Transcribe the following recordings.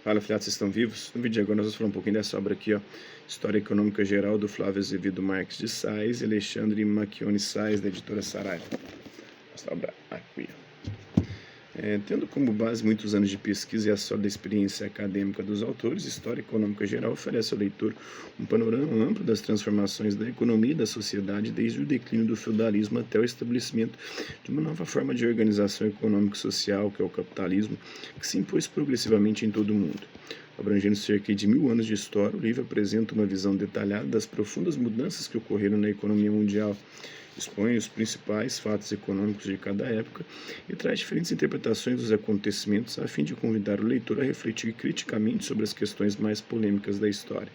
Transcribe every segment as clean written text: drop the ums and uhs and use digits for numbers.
Fala, filhados, vocês estão vivos? No vídeo de agora nós vamos falar um pouquinho dessa obra aqui, ó, História Econômica Geral, do Flávio Azevedo Marques de Sais e Alexandre Macchione Sais, da editora Saraiva. Essa obra aqui, ó. Tendo como base muitos anos de pesquisa e a sólida experiência acadêmica dos autores, História Econômica Geral oferece ao leitor um panorama amplo das transformações da economia e da sociedade desde o declínio do feudalismo até o estabelecimento de uma nova forma de organização econômica e social, que é o capitalismo, que se impôs progressivamente em todo o mundo. Abrangendo cerca de 1000 anos de história, o livro apresenta uma visão detalhada das profundas mudanças que ocorreram na economia mundial, expõe os principais fatos econômicos de cada época e traz diferentes interpretações dos acontecimentos a fim de convidar o leitor a refletir criticamente sobre as questões mais polêmicas da história.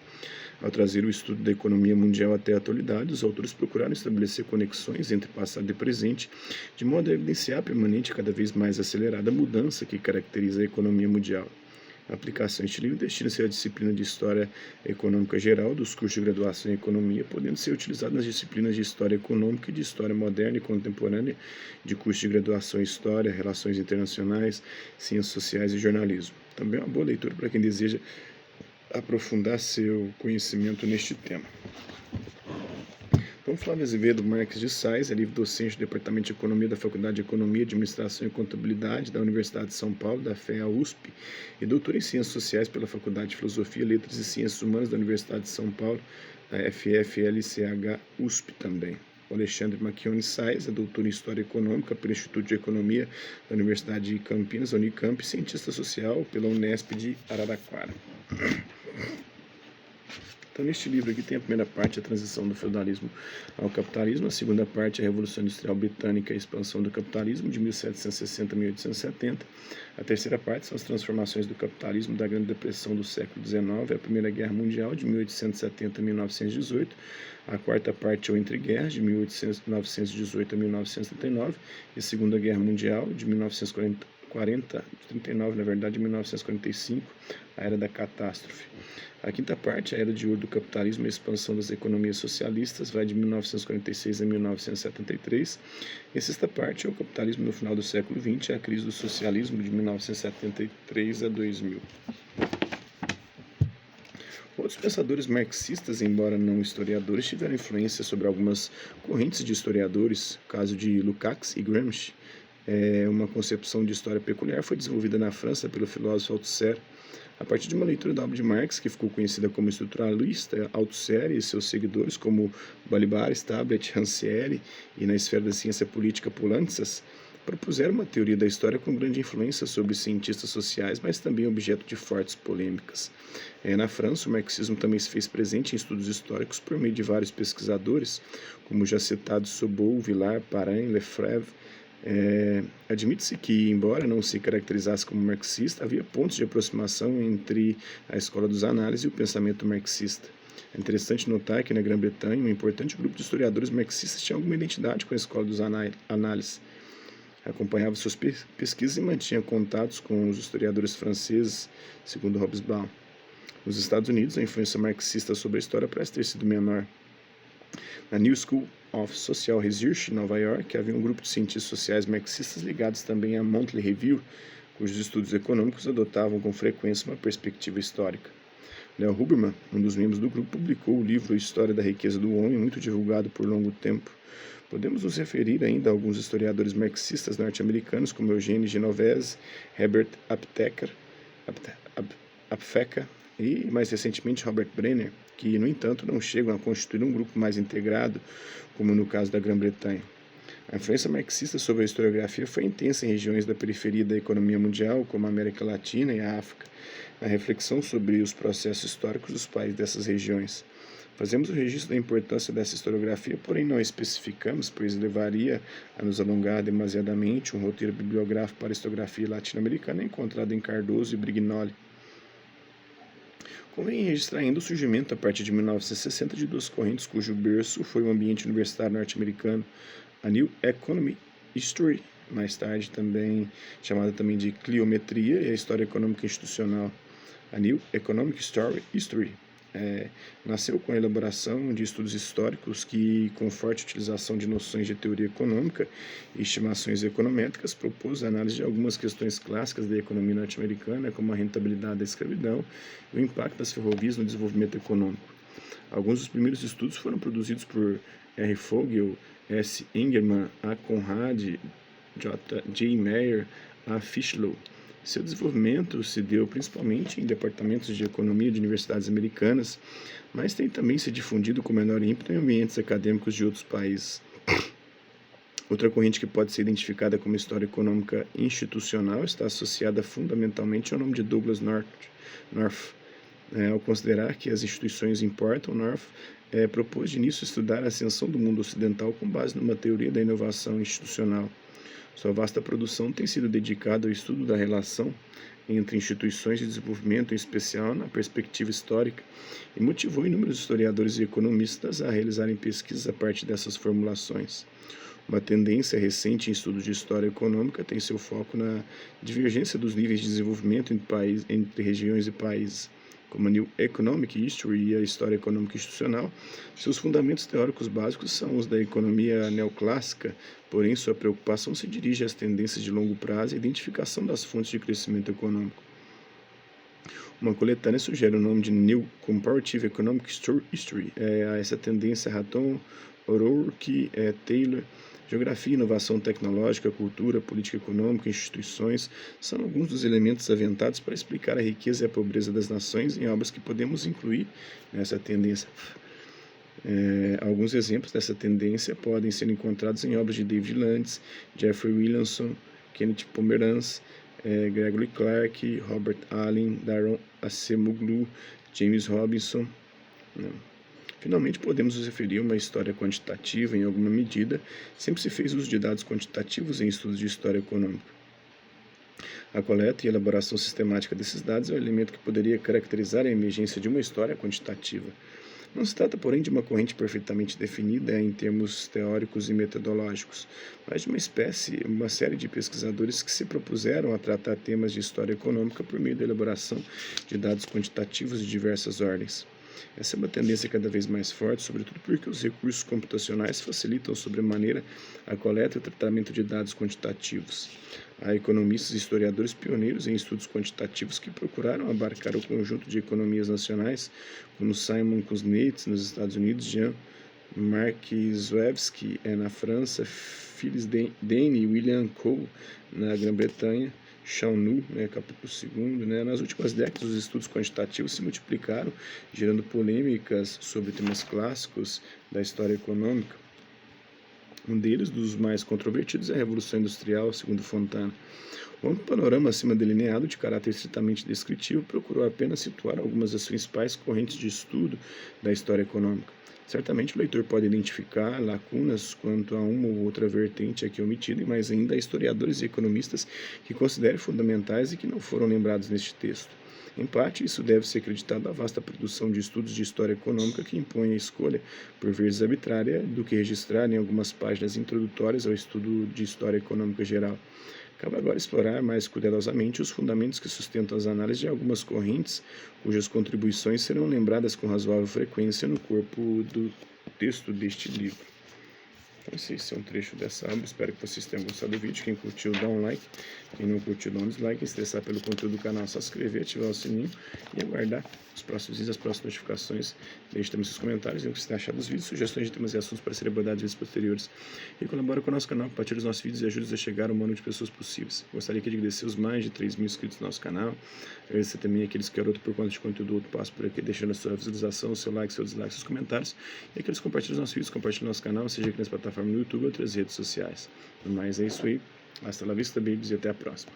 Ao trazer o estudo da economia mundial até a atualidade, os autores procuraram estabelecer conexões entre passado e presente, de modo a evidenciar a permanente e cada vez mais acelerada mudança que caracteriza a economia mundial. A aplicação deste livro destina-se à disciplina de História Econômica Geral dos cursos de graduação em Economia, podendo ser utilizado nas disciplinas de História Econômica e de História Moderna e Contemporânea, de curso de graduação em História, Relações Internacionais, Ciências Sociais e Jornalismo. Também é uma boa leitura para quem deseja aprofundar seu conhecimento neste tema. Então, Flávio Azevedo Marques de Sais é livre-docente do Departamento de Economia da Faculdade de Economia, Administração e Contabilidade da Universidade de São Paulo, da FEA USP, e doutor em Ciências Sociais pela Faculdade de Filosofia, Letras e Ciências Humanas da Universidade de São Paulo, da FFLCH USP também. O Alexandre Macchione Sais é doutor em História Econômica pelo Instituto de Economia da Universidade de Campinas, Unicamp, e cientista social pela Unesp de Araraquara. Então, neste livro aqui tem a primeira parte, a transição do feudalismo ao capitalismo, a segunda parte, a Revolução Industrial Britânica e a expansão do capitalismo, de 1760 a 1870, a terceira parte são as transformações do capitalismo da Grande Depressão do século XIX, a Primeira Guerra Mundial, de 1870 a 1918, a quarta parte é o Entre Guerras, de 1918 a 1939, e a Segunda Guerra Mundial, de 1939, na verdade, 1945, a Era da Catástrofe. A quinta parte, a Era de Ouro do Capitalismo e a expansão das economias socialistas, vai de 1946 a 1973. E a sexta parte é o capitalismo no final do século XX, a crise do socialismo de 1973 a 2000. Outros pensadores marxistas, embora não historiadores, tiveram influência sobre algumas correntes de historiadores. O caso de Lukács e Gramsci. Uma concepção de história peculiar foi desenvolvida na França pelo filósofo Althusser, a partir de uma leitura da obra de Marx, que ficou conhecida como estruturalista. Althusser e seus seguidores, como Balibar, Stablet, Rancière e, na esfera da ciência política, Poulantzas, propuseram uma teoria da história com grande influência sobre cientistas sociais, mas também objeto de fortes polêmicas. Na França, o marxismo também se fez presente em estudos históricos por meio de vários pesquisadores, como já citados Sobol, Villard, Parain, Lefebvre. Admite-se que, embora não se caracterizasse como marxista, havia pontos de aproximação entre a escola dos análises e o pensamento marxista. É interessante notar que na Grã-Bretanha um importante grupo de historiadores marxistas tinha alguma identidade com a escola dos análises. Acompanhava suas pesquisas e mantinha contatos com os historiadores franceses, segundo Hobsbawm. Nos Estados Unidos, a influência marxista sobre a história parece ter sido menor. Na New School of Social Research, em Nova York, havia um grupo de cientistas sociais marxistas ligados também à Monthly Review, cujos estudos econômicos adotavam com frequência uma perspectiva histórica. Leo Huberman, um dos membros do grupo, publicou o livro História da Riqueza do Homem, muito divulgado por longo tempo. Podemos nos referir ainda a alguns historiadores marxistas norte-americanos, como Eugene Genovese, Herbert Aptheker e, mais recentemente, Robert Brenner, que, no entanto, não chegam a constituir um grupo mais integrado, como no caso da Grã-Bretanha. A influência marxista sobre a historiografia foi intensa em regiões da periferia da economia mundial, como a América Latina e a África, na reflexão sobre os processos históricos dos países dessas regiões. Fazemos o registro da importância dessa historiografia, porém não a especificamos, pois levaria a nos alongar demasiadamente. Um roteiro bibliográfico para a historiografia latino-americana é encontrado em Cardoso e Brignoli. Convém registrar ainda o surgimento, a partir de 1960, de duas correntes cujo berço foi o ambiente universitário norte-americano, a New Economic History, mais tarde também chamada também de Cliometria, e a História Econômica Institucional, a New Economic History, nasceu com a elaboração de estudos históricos que, com forte utilização de noções de teoria econômica e estimações econométricas, propôs a análise de algumas questões clássicas da economia norte-americana, como a rentabilidade da escravidão e o impacto das ferrovias no desenvolvimento econômico. Alguns dos primeiros estudos foram produzidos por R. Fogel, S. Ingerman, A. Conrad, J. Mayer, A. Fischlow. Seu desenvolvimento se deu principalmente em departamentos de economia de universidades americanas, mas tem também se difundido com menor ímpeto em ambientes acadêmicos de outros países. Outra corrente que pode ser identificada como história econômica institucional está associada fundamentalmente ao nome de Douglass North. Ao considerar que as instituições importam, North propôs de início estudar a ascensão do mundo ocidental com base numa teoria da inovação institucional. Sua vasta produção tem sido dedicada ao estudo da relação entre instituições de desenvolvimento, em especial na perspectiva histórica, e motivou inúmeros historiadores e economistas a realizarem pesquisas a partir dessas formulações. Uma tendência recente em estudos de história econômica tem seu foco na divergência dos níveis de desenvolvimento entre regiões e países. Como a New Economic History e a história econômica institucional, seus fundamentos teóricos básicos são os da economia neoclássica, porém sua preocupação se dirige às tendências de longo prazo e à identificação das fontes de crescimento econômico. Uma coletânea sugere o nome de New Comparative Economic History a essa tendência Hatton, O'Rourke, Taylor. Geografia, inovação tecnológica, cultura, política econômica, instituições são alguns dos elementos aventados para explicar a riqueza e a pobreza das nações em obras que podemos incluir nessa tendência. Alguns exemplos dessa tendência podem ser encontrados em obras de David Landes, Jeffrey Williamson, Kenneth Pomeranz, Gregory Clark, Robert Allen, Daron Acemoglu, James Robinson. Finalmente, podemos nos referir a uma história quantitativa, em alguma medida, sempre se fez uso de dados quantitativos em estudos de história econômica. A coleta e elaboração sistemática desses dados é o elemento que poderia caracterizar a emergência de uma história quantitativa. Não se trata, porém, de uma corrente perfeitamente definida em termos teóricos e metodológicos, mas de uma série de pesquisadores que se propuseram a tratar temas de história econômica por meio da elaboração de dados quantitativos de diversas ordens. Essa é uma tendência cada vez mais forte, sobretudo porque os recursos computacionais facilitam sobremaneira a coleta e o tratamento de dados quantitativos. Há economistas e historiadores pioneiros em estudos quantitativos que procuraram abarcar o conjunto de economias nacionais, como Simon Kuznets nos Estados Unidos, Jean Markiszewski na França, Phyllis Dane e William Cole na Grã-Bretanha, Chaunu, capítulo 2. Nas últimas décadas, os estudos quantitativos se multiplicaram, gerando polêmicas sobre temas clássicos da história econômica. Um deles, dos mais controvertidos, é a Revolução Industrial, segundo Fontana. O amplo panorama acima delineado, de caráter estritamente descritivo, procurou apenas situar algumas das principais correntes de estudo da história econômica. Certamente o leitor pode identificar lacunas quanto a uma ou outra vertente aqui omitida, mas ainda há historiadores e economistas que considerem fundamentais e que não foram lembrados neste texto. Em parte, isso deve ser acreditado à vasta produção de estudos de história econômica que impõe a escolha, por vezes arbitrária, do que registrar em algumas páginas introdutórias ao estudo de história econômica geral. Cabe agora explorar mais cuidadosamente os fundamentos que sustentam as análises de algumas correntes, cujas contribuições serão lembradas com razoável frequência no corpo do texto deste livro. Então, esse é um trecho dessa obra. Espero que vocês tenham gostado do vídeo. Quem curtiu, dá um like. Quem não curtiu, dá um dislike. Quem se interessar pelo conteúdo do canal, é só se inscrever, ativar o sininho e aguardar os próximos vídeos, as próximas notificações. Deixe também seus comentários, o que você achar dos vídeos, sugestões de temas e assuntos para serem abordados em vídeos posteriores. E colabora com o nosso canal, compartilhe os nossos vídeos e ajude a chegar ao maior número de pessoas possíveis. Gostaria aqui de agradecer os mais de 3.000 inscritos no nosso canal. Agradecer também aqueles que outro por conta de conteúdo outro passo por aqui, deixando a sua visualização, o seu like, seu dislike, seus comentários. E aqueles que compartilham os nossos vídeos, compartilhem o nosso canal, seja aqui nas plataformas no YouTube ou outras redes sociais. No mais, é isso aí. Hasta la vista, babies, e até a próxima.